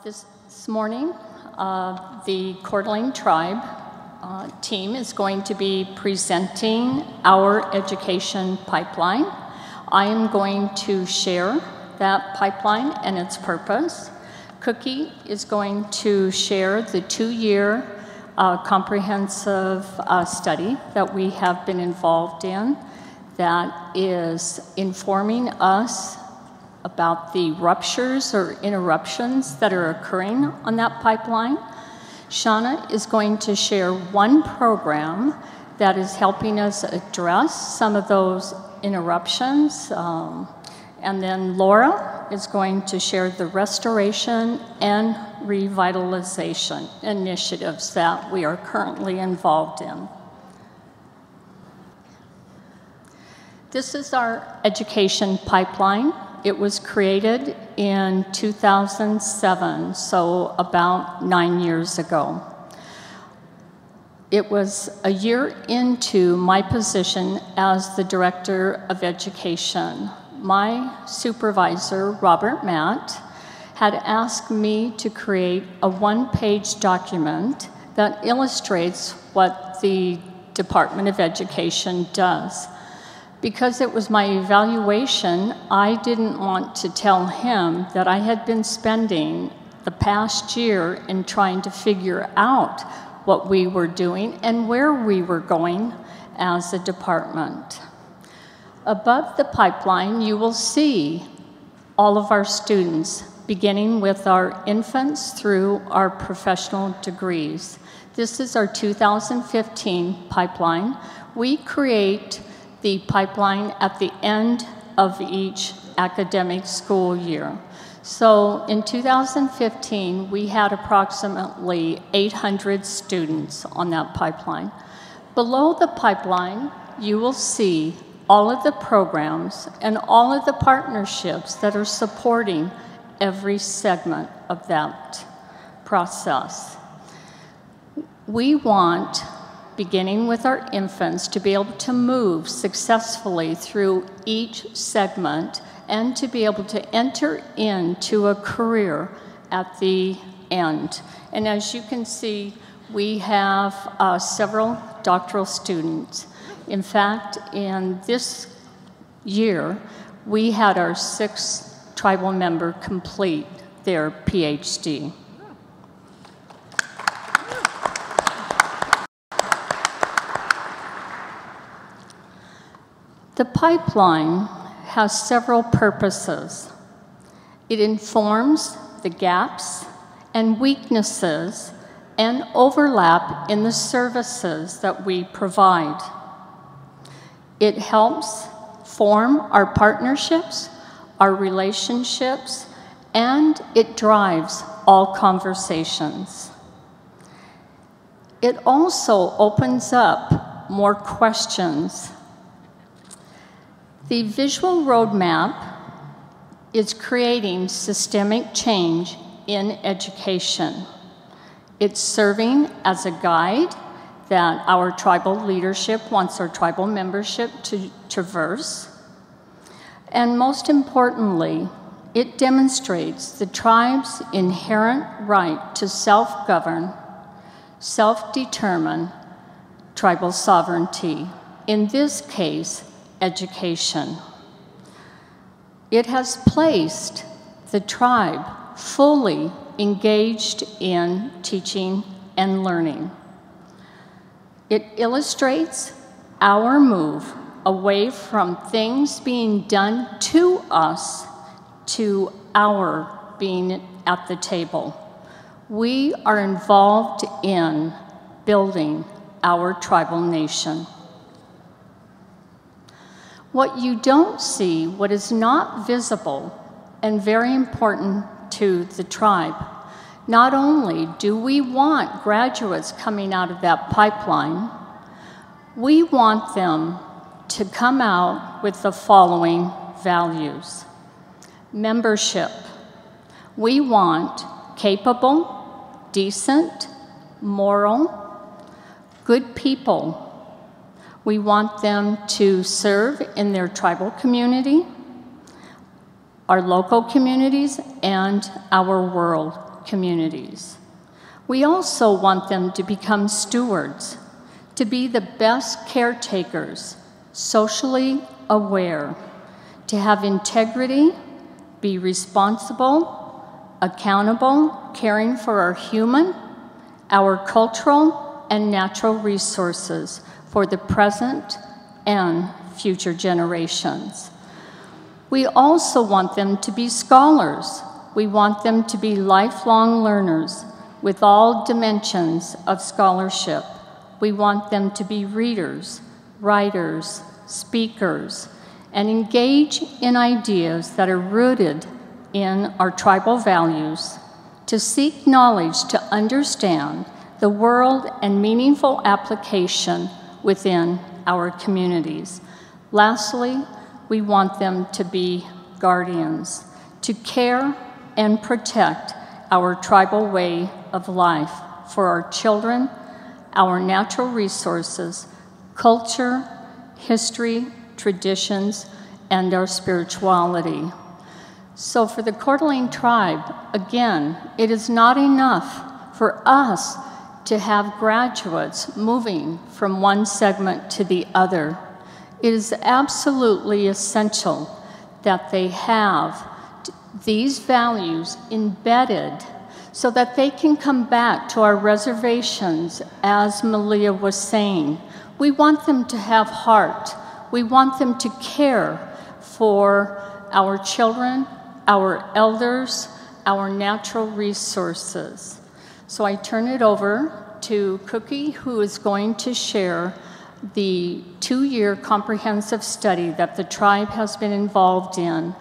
This morning, the Coeur d'Alene Tribe team is going to be presenting our education pipeline. I am going to share that pipeline and its purpose. Cookie is going to share the 2-year comprehensive study that we have been involved in that is informing us about the ruptures or interruptions that are occurring on that pipeline. Shauna is going to share one program that is helping us address some of those interruptions. And then Laura is going to share the restoration and revitalization initiatives that we are currently involved in. This is our education pipeline. It was created in 2007, so about 9 years ago. It was a year into my position as the Director of Education. My supervisor, Robert Matt, had asked me to create a one-page document that illustrates what the Department of Education does. Because it was my evaluation, I didn't want to tell him that I had been spending the past year in trying to figure out what we were doing and where we were going as a department. Above the pipeline, you will see all of our students, beginning with our infants through our professional degrees. This is our 2015 pipeline. We create the pipeline at the end of each academic school year. So in 2015, we had approximately 800 students on that pipeline. Below the pipeline, you will see all of the programs and all of the partnerships that are supporting every segment of that process. We want, beginning with our infants, to be able to move successfully through each segment and to be able to enter into a career at the end. And as you can see, we have several doctoral students. In fact, in this year, we had our 6th tribal member complete their PhD. The pipeline has several purposes. It informs the gaps and weaknesses and overlap in the services that we provide. It helps form our partnerships, our relationships, and it drives all conversations. It also opens up more questions. The visual roadmap is creating systemic change in education. It's serving as a guide that our tribal leadership wants our tribal membership to traverse. And most importantly, it demonstrates the tribe's inherent right to self-govern, self-determine tribal sovereignty. In this case, education. It has placed the tribe fully engaged in teaching and learning. It illustrates our move away from things being done to us to our being at the table. We are involved in building our tribal nation. What you don't see, what is not visible and very important to the tribe, not only do we want graduates coming out of that pipeline, we want them to come out with the following values. Membership. We want capable, decent, moral, good people. We want them to serve in their tribal community. our local communities, and our world communities. We also want them to become stewards, to be the best caretakers, socially aware, to have integrity, be responsible, accountable, caring for our human, our cultural, and natural resources for the present and future generations. We also want them to be scholars. We want them to be lifelong learners with all dimensions of scholarship. We want them to be readers, writers, speakers, and engage in ideas that are rooted in our tribal values, to seek knowledge to understand the world and meaningful application within our communities. Lastly, we want them to be guardians, to care and protect our tribal way of life for our children, our natural resources, culture, history, traditions, and our spirituality. So for the Coeur d'Alene tribe, again, it is not enough for us to have graduates moving from one segment to the other. It is absolutely essential that they have these values embedded so that they can come back to our reservations, as Malia was saying. We want them to have heart. We want them to care for our children, our elders, our natural resources. So I turn it over to Cookie, who is going to share the 2-year comprehensive study that the tribe has been involved in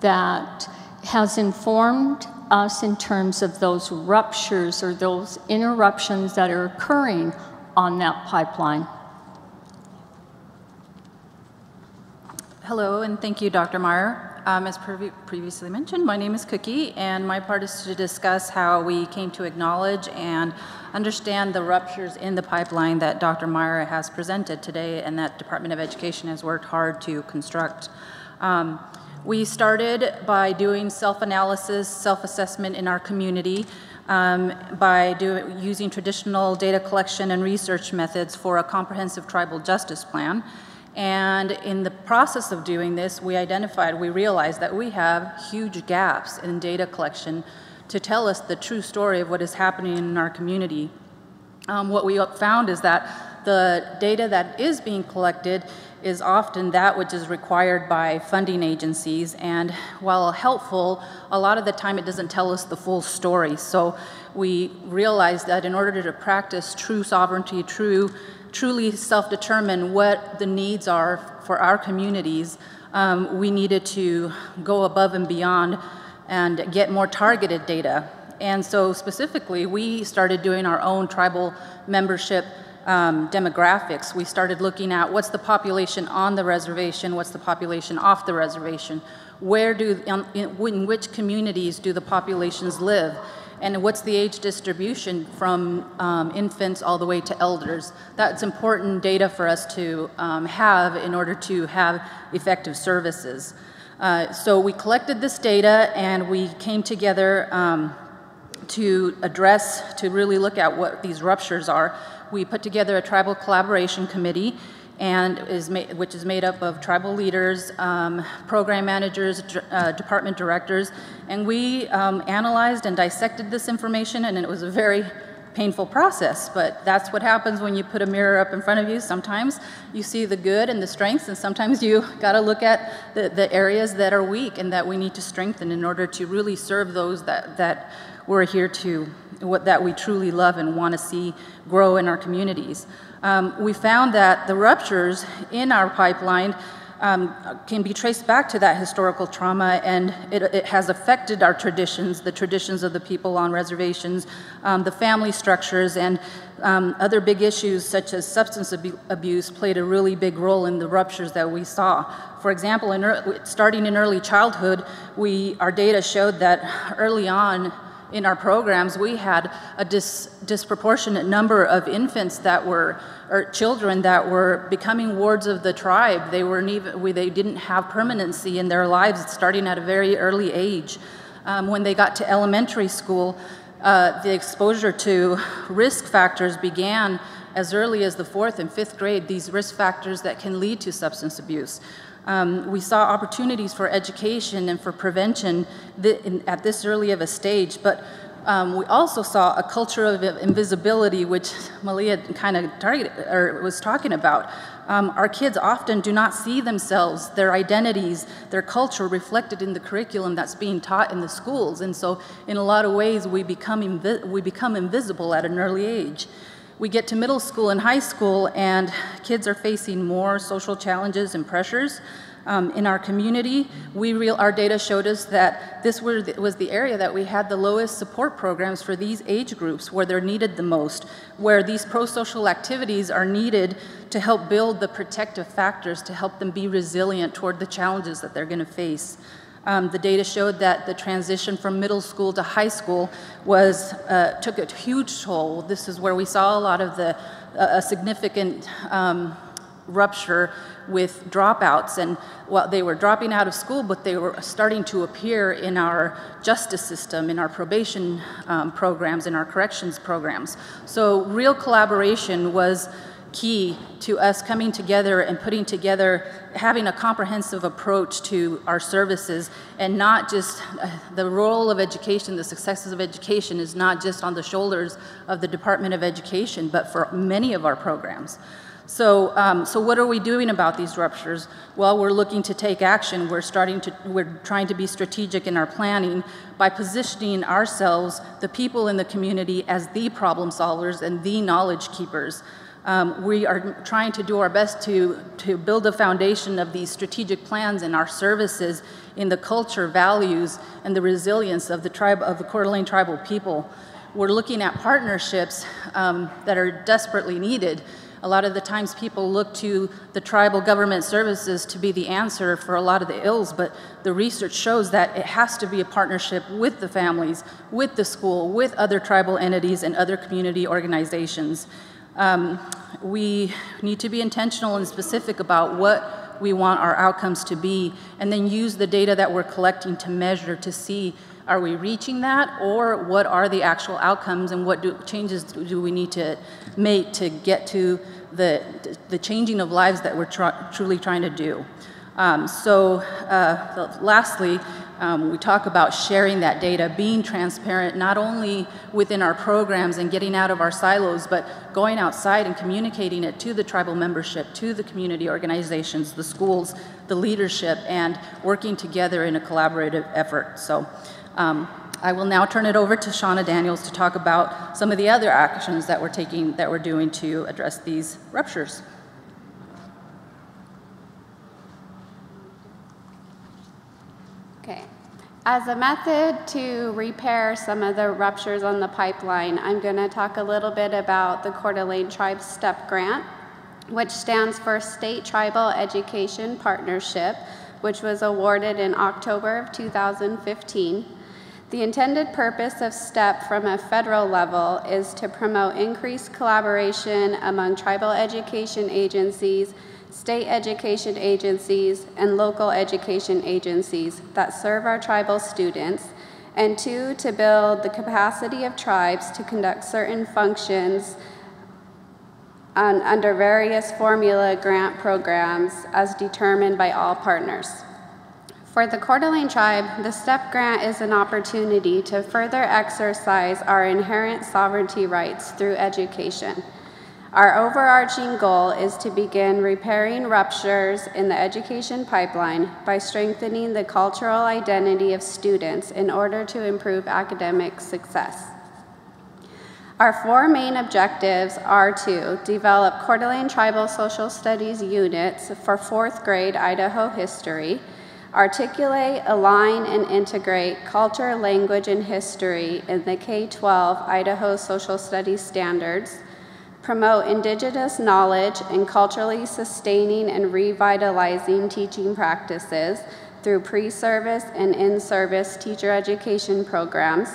that has informed us in terms of those ruptures or those interruptions that are occurring on that pipeline. Hello, and thank you, Dr. Meyer. As previously mentioned, my name is Cookie, and my part is to discuss how we came to acknowledge and understand the ruptures in the pipeline that Dr. Meyer has presented today and that Department of Education has worked hard to construct. We started by doing self-analysis, self-assessment in our community by using traditional data collection and research methods for a comprehensive tribal justice plan. And in the process of doing this, we realized that we have huge gaps in data collection to tell us the true story of what is happening in our community. What we found is that the data that is being collected is often that which is required by funding agencies, and while helpful, a lot of the time it doesn't tell us the full story. So we realized that in order to practice true sovereignty, truly self-determine what the needs are for our communities, we needed to go above and beyond and get more targeted data. And so specifically, we started doing our own tribal membership demographics. We started looking at what's the population on the reservation, what's the population off the reservation, in which communities do the populations live, and what's the age distribution from infants all the way to elders. That's important data for us to have in order to have effective services. So we collected this data and we came together to really look at what these ruptures are. We put together a tribal collaboration committee, which is made up of tribal leaders, program managers, department directors, and we analyzed and dissected this information, and it was a very painful process, but that's what happens when you put a mirror up in front of you. Sometimes you see the good and the strengths, and sometimes you gotta look at the areas that are weak and that we need to strengthen in order to really serve those that we're here to, that we truly love and want to see grow in our communities. We found that the ruptures in our pipeline can be traced back to that historical trauma, and it has affected our traditions, the traditions of the people on reservations, the family structures, and other big issues such as substance abuse played a really big role in the ruptures that we saw. For example, starting in early childhood, our data showed that early on in our programs, we had a disproportionate number of infants that were children that were becoming wards of the tribe. They didn't have permanency in their lives starting at a very early age. When they got to elementary school, the exposure to risk factors began as early as the 4th and 5th grade, these risk factors that can lead to substance abuse. We saw opportunities for education and for prevention at this early of a stage, but we also saw a culture of invisibility, which Malia kind of was talking about. Our kids often do not see themselves, their identities, their culture reflected in the curriculum that's being taught in the schools. And so in a lot of ways, we become invisible at an early age. We get to middle school and high school, and kids are facing more social challenges and pressures. In our community, our data showed us that this was the area that we had the lowest support programs for these age groups, where they're needed the most, where these pro-social activities are needed to help build the protective factors to help them be resilient toward the challenges that they're going to face. The data showed that the transition from middle school to high school took a huge toll. This is where we saw a lot of a significant rupture with dropouts, and they were dropping out of school, but they were starting to appear in our justice system, in our probation programs, in our corrections programs. So real collaboration was key to us coming together and putting together, having a comprehensive approach to our services, and not just the role of education, the successes of education is not just on the shoulders of the Department of Education, but for many of our programs. So what are we doing about these ruptures? Well, we're looking to take action. We're trying to be strategic in our planning by positioning ourselves, the people in the community, as the problem solvers and the knowledge keepers. We are trying to do our best to build a foundation of these strategic plans in our services, in the culture, values, and the resilience of the Coeur d'Alene tribal people. We're looking at partnerships that are desperately needed. A lot of the times people look to the tribal government services to be the answer for a lot of the ills, but the research shows that it has to be a partnership with the families, with the school, with other tribal entities and other community organizations. We need to be intentional and specific about what we want our outcomes to be, and then use the data that we're collecting to measure to see, are we reaching that, or what are the actual outcomes, and what changes do we need to make to get to the changing of lives that we're truly trying to do. Lastly, we talk about sharing that data, being transparent, not only within our programs and getting out of our silos, but going outside and communicating it to the tribal membership, to the community organizations, the schools, the leadership, and working together in a collaborative effort. So I will now turn it over to Shauna Daniels to talk about some of the other actions that we're doing to address these ruptures. Okay. As a method to repair some of the ruptures on the pipeline, I'm going to talk a little bit about the Coeur d'Alene Tribe STEP grant, which stands for State Tribal Education Partnership, which was awarded in October of 2015. The intended purpose of STEP from a federal level is to promote increased collaboration among tribal education agencies, state education agencies, and local education agencies that serve our tribal students, and two, to build the capacity of tribes to conduct certain functions under various formula grant programs as determined by all partners. For the Coeur d'Alene Tribe, the STEP grant is an opportunity to further exercise our inherent sovereignty rights through education. Our overarching goal is to begin repairing ruptures in the education pipeline by strengthening the cultural identity of students in order to improve academic success. Our four main objectives are to develop Coeur d'Alene Tribal Social Studies units for 4th grade Idaho history, articulate, align, and integrate culture, language, and history in the K-12 Idaho Social Studies standards, promote Indigenous knowledge and culturally sustaining and revitalizing teaching practices through pre-service and in-service teacher education programs,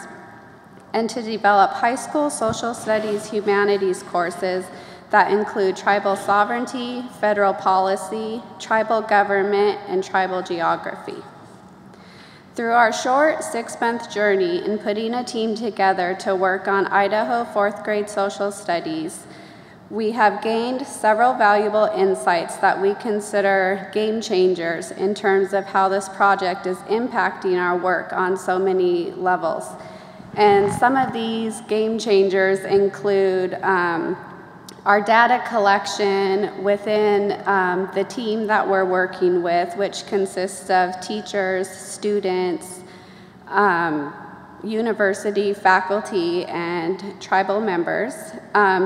and to develop high school social studies humanities courses that include tribal sovereignty, federal policy, tribal government, and tribal geography. Through our short 6-month journey in putting a team together to work on Idaho 4th grade social studies, we have gained several valuable insights that we consider game changers in terms of how this project is impacting our work on so many levels. And some of these game changers include our data collection within the team that we're working with, which consists of teachers, students, university, faculty, and tribal members.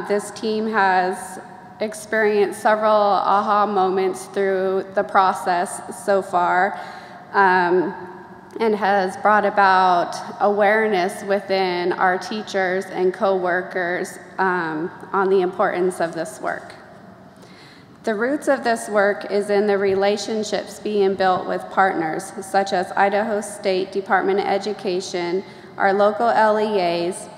This team has experienced several aha moments through the process so far, and has brought about awareness within our teachers and co-workers on the importance of this work. The roots of this work is in the relationships being built with partners such as Idaho State Department of Education, our local LEAs,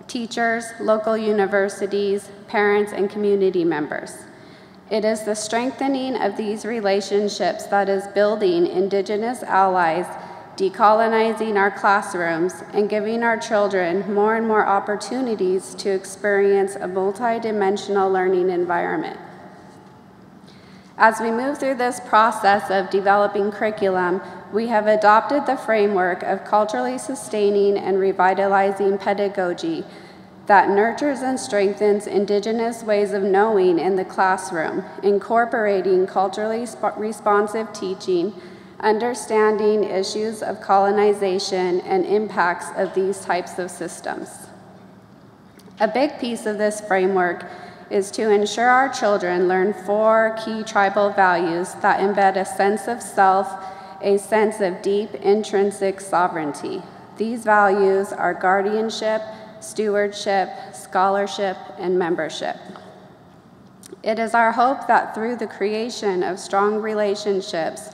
teachers, local universities, parents, and community members. It is the strengthening of these relationships that is building Indigenous allies, decolonizing our classrooms, and giving our children more and more opportunities to experience a multidimensional learning environment. As we move through this process of developing curriculum, we have adopted the framework of culturally sustaining and revitalizing pedagogy that nurtures and strengthens Indigenous ways of knowing in the classroom, incorporating culturally responsive teaching, understanding issues of colonization and impacts of these types of systems. A big piece of this framework is to ensure our children learn 4 key tribal values that embed a sense of self, a sense of deep intrinsic sovereignty. These values are guardianship, stewardship, scholarship, and membership. It is our hope that through the creation of strong relationships,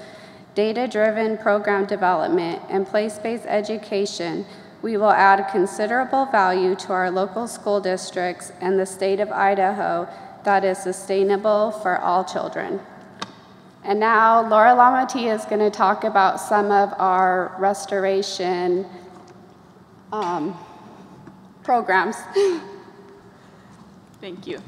data-driven program development, and place-based education, we will add considerable value to our local school districts and the state of Idaho that is sustainable for all children. And now Laura Lamatia is going to talk about some of our restoration programs. Thank you.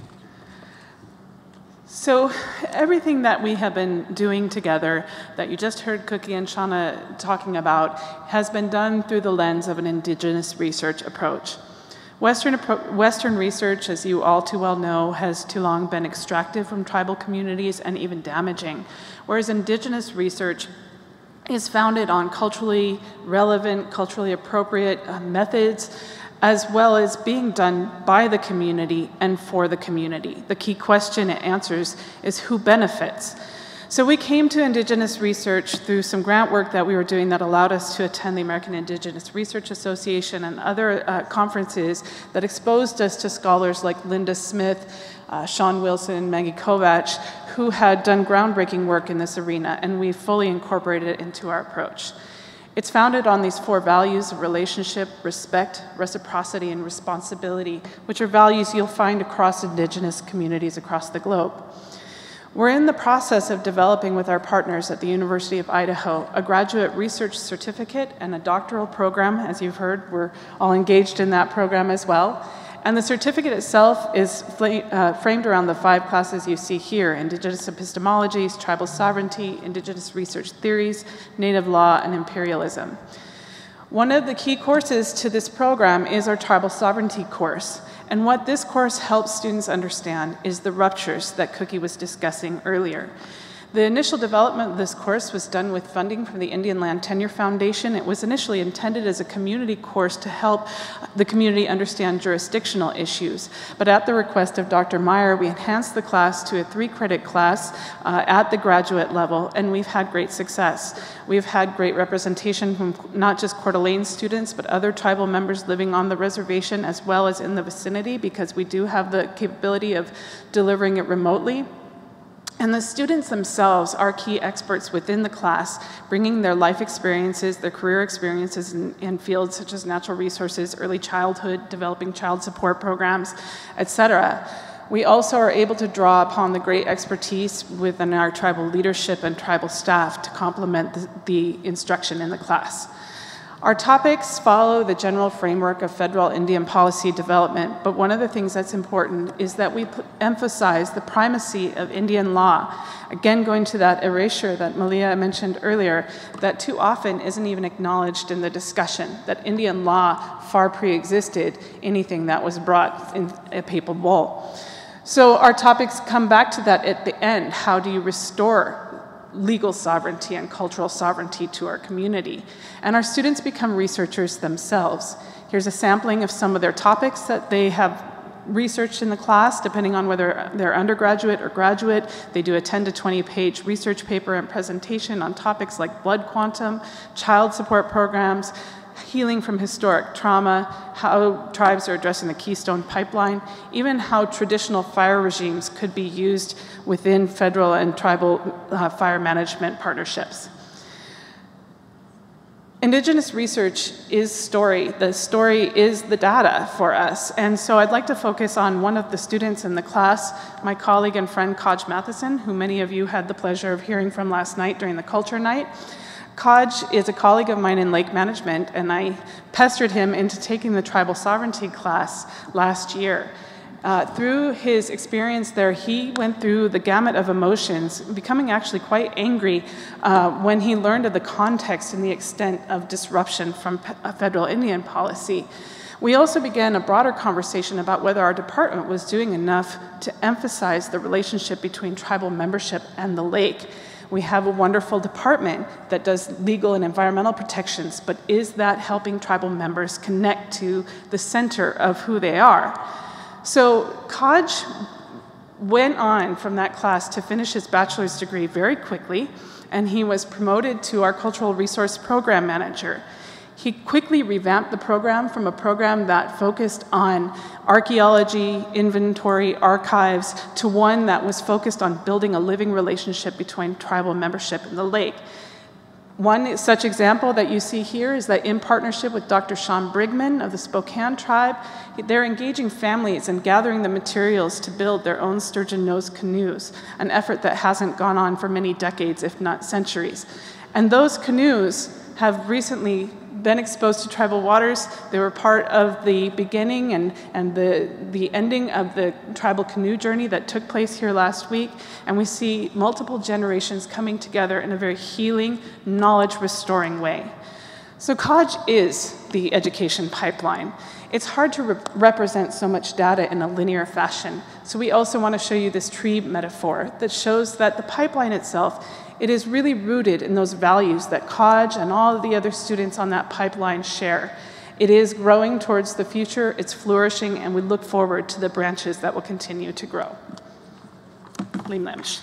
So everything that we have been doing together, that you just heard Cookie and Shauna talking about, has been done through the lens of an Indigenous research approach. Western research, as you all too well know, has too long been extractive from tribal communities and even damaging, whereas Indigenous research is founded on culturally relevant, culturally appropriate methods, as well as being done by the community and for the community. The key question it answers is who benefits. So we came to Indigenous research through some grant work that we were doing that allowed us to attend the American Indigenous Research Association and other conferences that exposed us to scholars like Linda Smith, Sean Wilson, Maggie Kovach, who had done groundbreaking work in this arena, and we fully incorporated it into our approach. It's founded on these 4 values of relationship, respect, reciprocity, and responsibility, which are values you'll find across Indigenous communities across the globe. We're in the process of developing with our partners at the University of Idaho a graduate research certificate and a doctoral program. As you've heard, we're all engaged in that program as well. And the certificate itself is framed around the 5 classes you see here: Indigenous epistemologies, tribal sovereignty, Indigenous research theories, native law, and imperialism. One of the key courses to this program is our tribal sovereignty course. And what this course helps students understand is the ruptures that Cookie was discussing earlier. The initial development of this course was done with funding from the Indian Land Tenure Foundation. It was initially intended as a community course to help the community understand jurisdictional issues. But at the request of Dr. Meyer, we enhanced the class to a 3-credit class at the graduate level, and we've had great success. We've had great representation from not just Coeur d'Alene students, but other tribal members living on the reservation as well as in the vicinity, because we do have the capability of delivering it remotely. And the students themselves are key experts within the class, bringing their life experiences, their career experiences in fields such as natural resources, early childhood, developing child support programs, etc. We also are able to draw upon the great expertise within our tribal leadership and tribal staff to complement the instruction in the class. Our topics follow the general framework of federal Indian policy development, but one of the things that's important is that we emphasize the primacy of Indian law. Again, going to that erasure that Malia mentioned earlier, that too often isn't even acknowledged in the discussion, that Indian law far pre-existed anything that was brought in a papal bull. So our topics come back to that at the end. How do you restore legal sovereignty and cultural sovereignty to our community? And our students become researchers themselves. Here's a sampling of some of their topics that they have researched in the class, depending on whether they're undergraduate or graduate. They do a 10 to 20 page research paper and presentation on topics like blood quantum, child support programs, healing from historic trauma, how tribes are addressing the Keystone Pipeline, even how traditional fire regimes could be used within federal and tribal fire management partnerships. Indigenous research is story. The story is the data for us. And so I'd like to focus on one of the students in the class, my colleague and friend, Kaj Matheson, who many of you had the pleasure of hearing from last night during the culture night. Kaj is a colleague of mine in lake management, and I pestered him into taking the tribal sovereignty class last year. Through his experience there, he went through the gamut of emotions, becoming actually quite angry when he learned of the context and the extent of disruption from federal Indian policy. We also began a broader conversation about whether our department was doing enough to emphasize the relationship between tribal membership and the lake. We have a wonderful department that does legal and environmental protections, but is that helping tribal members connect to the center of who they are? So Kaj went on from that class to finish his bachelor's degree very quickly, and he was promoted to our Cultural Resource Program Manager. He quickly revamped the program from a program that focused on archaeology, inventory, archives, to one that was focused on building a living relationship between tribal membership and the lake. One such example that you see here is that in partnership with Dr. Sean Brigman of the Spokane tribe, they're engaging families and gathering the materials to build their own sturgeon nose canoes, an effort that hasn't gone on for many decades, if not centuries. And those canoes have recently been exposed to tribal waters. They were part of the beginning and the ending of the tribal canoe journey that took place here last week. And we see multiple generations coming together in a very healing, knowledge-restoring way. So Kaj is the education pipeline. It's hard to represent so much data in a linear fashion. So we also want to show you this tree metaphor that shows that the pipeline itself, it is really rooted in those values that Kaj and all of the other students on that pipeline share. It is growing towards the future, it's flourishing, and we look forward to the branches that will continue to grow. Lim Lemsh.